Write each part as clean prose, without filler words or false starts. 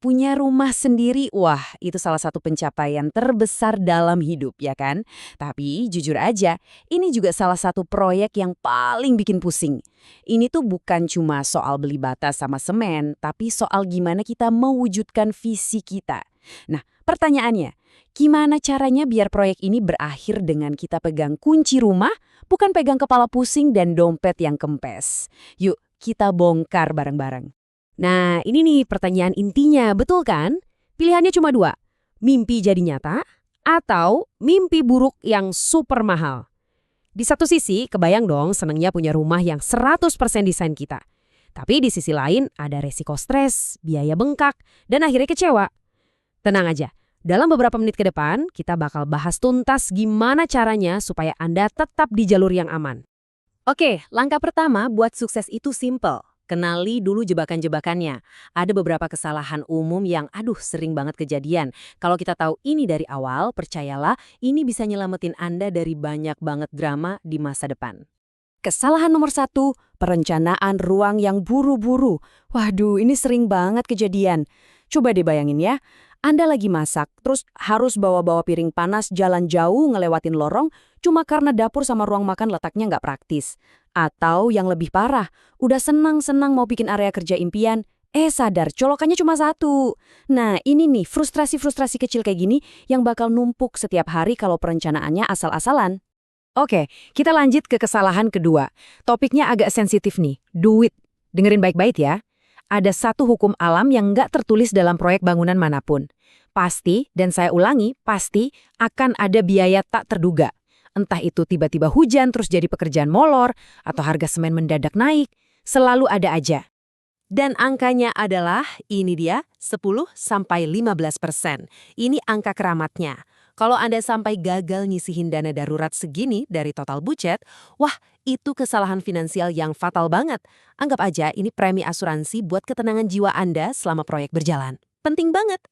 Punya rumah sendiri, wah itu salah satu pencapaian terbesar dalam hidup, ya kan? Tapi jujur aja, ini juga salah satu proyek yang paling bikin pusing. Ini tuh bukan cuma soal beli bata sama semen, tapi soal gimana kita mewujudkan visi kita. Nah, pertanyaannya, gimana caranya biar proyek ini berakhir dengan kita pegang kunci rumah, bukan pegang kepala pusing dan dompet yang kempes? Yuk, kita bongkar bareng-bareng. Nah, ini nih pertanyaan intinya, betul kan? Pilihannya cuma dua, mimpi jadi nyata atau mimpi buruk yang super mahal. Di satu sisi, kebayang dong senangnya punya rumah yang 100% desain kita. Tapi di sisi lain ada resiko stres, biaya bengkak, dan akhirnya kecewa. Tenang aja, dalam beberapa menit ke depan, kita bakal bahas tuntas gimana caranya supaya Anda tetap di jalur yang aman. Oke, langkah pertama buat sukses itu simple. Kenali dulu jebakan-jebakannya. Ada beberapa kesalahan umum yang sering banget kejadian. Kalau kita tahu ini dari awal, percayalah ini bisa nyelamatin Anda dari banyak banget drama di masa depan. Kesalahan nomor satu, perencanaan ruang yang buru-buru. Waduh, ini sering banget kejadian. Coba deh bayangin ya, Anda lagi masak, terus harus bawa-bawa piring panas jalan jauh ngelewatin lorong cuma karena dapur sama ruang makan letaknya nggak praktis. Atau yang lebih parah, udah senang-senang mau bikin area kerja impian, sadar colokannya cuma satu. Nah, ini nih frustrasi-frustrasi kecil kayak gini yang bakal numpuk setiap hari kalau perencanaannya asal-asalan. Oke, kita lanjut ke kesalahan kedua. Topiknya agak sensitif nih, duit. Dengerin baik-baik ya. Ada satu hukum alam yang nggak tertulis dalam proyek bangunan manapun. Pasti, dan saya ulangi, pasti akan ada biaya tak terduga. Entah itu tiba-tiba hujan terus jadi pekerjaan molor, atau harga semen mendadak naik, selalu ada aja. Dan angkanya adalah, ini dia, 10–15%. Ini angka keramatnya. Kalau Anda sampai gagal nyisihin dana darurat segini dari total budget, wah itu kesalahan finansial yang fatal banget. Anggap aja ini premi asuransi buat ketenangan jiwa Anda selama proyek berjalan. Penting banget.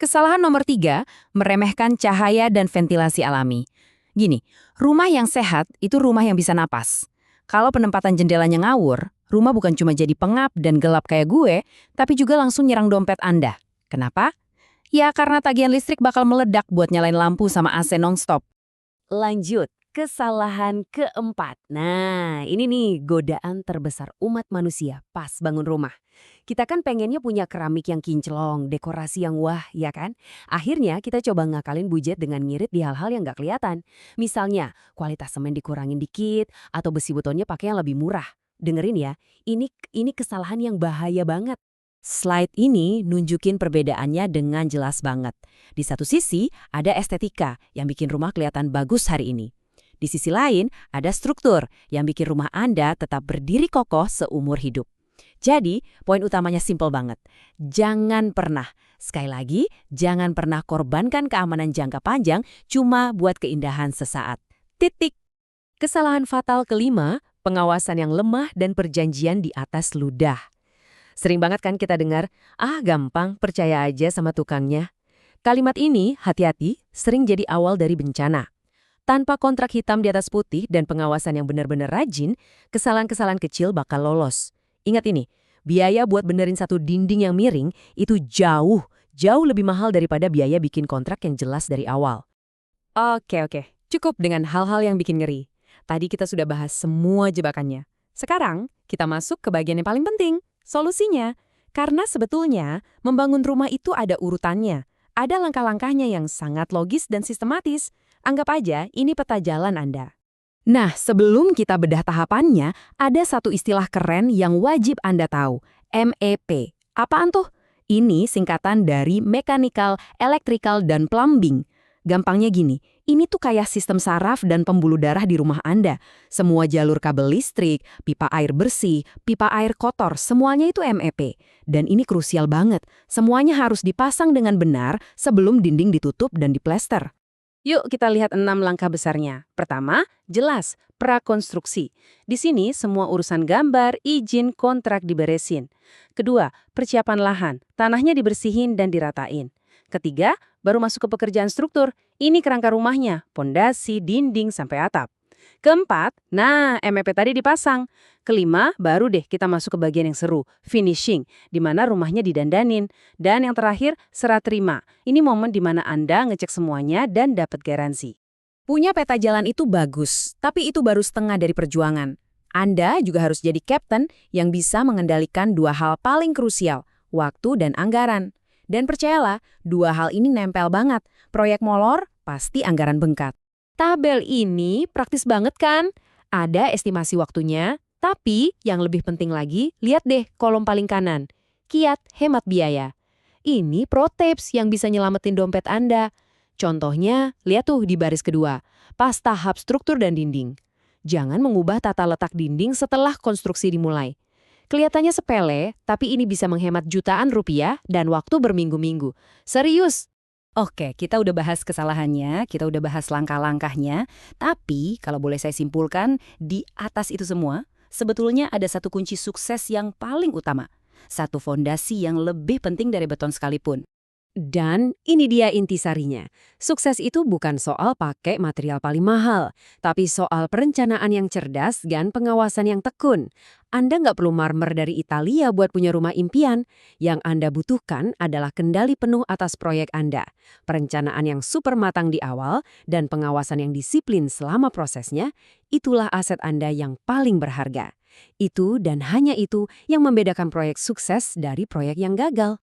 Kesalahan nomor 3, meremehkan cahaya dan ventilasi alami. Gini, rumah yang sehat itu rumah yang bisa napas. Kalau penempatan jendelanya ngawur, rumah bukan cuma jadi pengap dan gelap kayak gue, tapi juga langsung nyerang dompet Anda. Kenapa? Ya karena tagihan listrik bakal meledak buat nyalain lampu sama AC nonstop. Lanjut, kesalahan keempat. Nah, ini nih godaan terbesar umat manusia pas bangun rumah. Kita kan pengennya punya keramik yang kinclong, dekorasi yang wah, ya kan? Akhirnya kita coba ngakalin budget dengan ngirit di hal-hal yang nggak kelihatan. Misalnya, kualitas semen dikurangin dikit, atau besi betonnya pakai yang lebih murah. Dengerin ya, ini kesalahan yang bahaya banget. Slide ini nunjukin perbedaannya dengan jelas banget. Di satu sisi, ada estetika yang bikin rumah kelihatan bagus hari ini. Di sisi lain, ada struktur yang bikin rumah Anda tetap berdiri kokoh seumur hidup. Jadi, poin utamanya simpel banget. Jangan pernah, sekali lagi, jangan pernah korbankan keamanan jangka panjang cuma buat keindahan sesaat. Titik. Kesalahan fatal kelima, pengawasan yang lemah dan perjanjian di atas ludah. Sering banget kan kita dengar, gampang, percaya aja sama tukangnya. Kalimat ini, hati-hati, sering jadi awal dari bencana. Tanpa kontrak hitam di atas putih dan pengawasan yang benar-benar rajin, kesalahan-kesalahan kecil bakal lolos. Ingat ini, biaya buat benerin satu dinding yang miring itu jauh lebih mahal daripada biaya bikin kontrak yang jelas dari awal. Oke, cukup dengan hal-hal yang bikin ngeri. Tadi kita sudah bahas semua jebakannya. Sekarang, kita masuk ke bagian yang paling penting. Solusinya, karena sebetulnya membangun rumah itu ada urutannya. Ada langkah-langkahnya yang sangat logis dan sistematis. Anggap aja ini peta jalan Anda. Nah, sebelum kita bedah tahapannya, ada satu istilah keren yang wajib Anda tahu, MEP. Apaan tuh? Ini singkatan dari Mechanical, Electrical, dan Plumbing. Gampangnya gini, ini tuh kayak sistem saraf dan pembuluh darah di rumah Anda. Semua jalur kabel listrik, pipa air bersih, pipa air kotor, semuanya itu MEP. Dan ini krusial banget, semuanya harus dipasang dengan benar sebelum dinding ditutup dan diplester. Yuk kita lihat 6 langkah besarnya. Pertama, jelas, prakonstruksi. Di sini semua urusan gambar, izin, kontrak diberesin. Kedua, persiapan lahan, tanahnya dibersihin dan diratain. Ketiga, baru masuk ke pekerjaan struktur. Ini kerangka rumahnya, pondasi, dinding, sampai atap. Keempat, nah MEP tadi dipasang. Kelima, baru deh kita masuk ke bagian yang seru, finishing, di mana rumahnya didandanin. Dan yang terakhir, serah terima. Ini momen di mana Anda ngecek semuanya dan dapat garansi. Punya peta jalan itu bagus, tapi itu baru setengah dari perjuangan. Anda juga harus jadi kapten yang bisa mengendalikan dua hal paling krusial, waktu dan anggaran. Dan percayalah, dua hal ini nempel banget. Proyek molor, pasti anggaran bengkak. Tabel ini praktis banget kan? Ada estimasi waktunya, tapi yang lebih penting lagi, lihat deh kolom paling kanan. Kiat hemat biaya. Ini pro tips yang bisa nyelamatin dompet Anda. Contohnya, lihat tuh di baris kedua, pas tahap struktur dan dinding. Jangan mengubah tata letak dinding setelah konstruksi dimulai. Kelihatannya sepele, tapi ini bisa menghemat jutaan rupiah dan waktu berminggu-minggu. Serius! Oke, kita udah bahas kesalahannya, kita udah bahas langkah-langkahnya, tapi kalau boleh saya simpulkan, di atas itu semua, sebetulnya ada satu kunci sukses yang paling utama. Satu fondasi yang lebih penting dari beton sekalipun. Dan ini dia intisarinya. Sukses itu bukan soal pakai material paling mahal, tapi soal perencanaan yang cerdas dan pengawasan yang tekun. Anda nggak perlu marmer dari Italia buat punya rumah impian. Yang Anda butuhkan adalah kendali penuh atas proyek Anda, perencanaan yang super matang di awal, dan pengawasan yang disiplin selama prosesnya. Itulah aset Anda yang paling berharga. Itu dan hanya itu yang membedakan proyek sukses dari proyek yang gagal.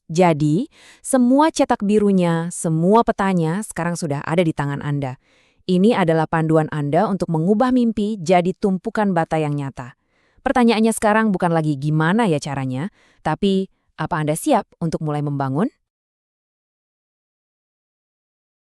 Jadi, semua cetak birunya, semua petanya sekarang sudah ada di tangan Anda. Ini adalah panduan Anda untuk mengubah mimpi jadi tumpukan bata yang nyata. Pertanyaannya sekarang bukan lagi gimana ya caranya, tapi apa Anda siap untuk mulai membangun?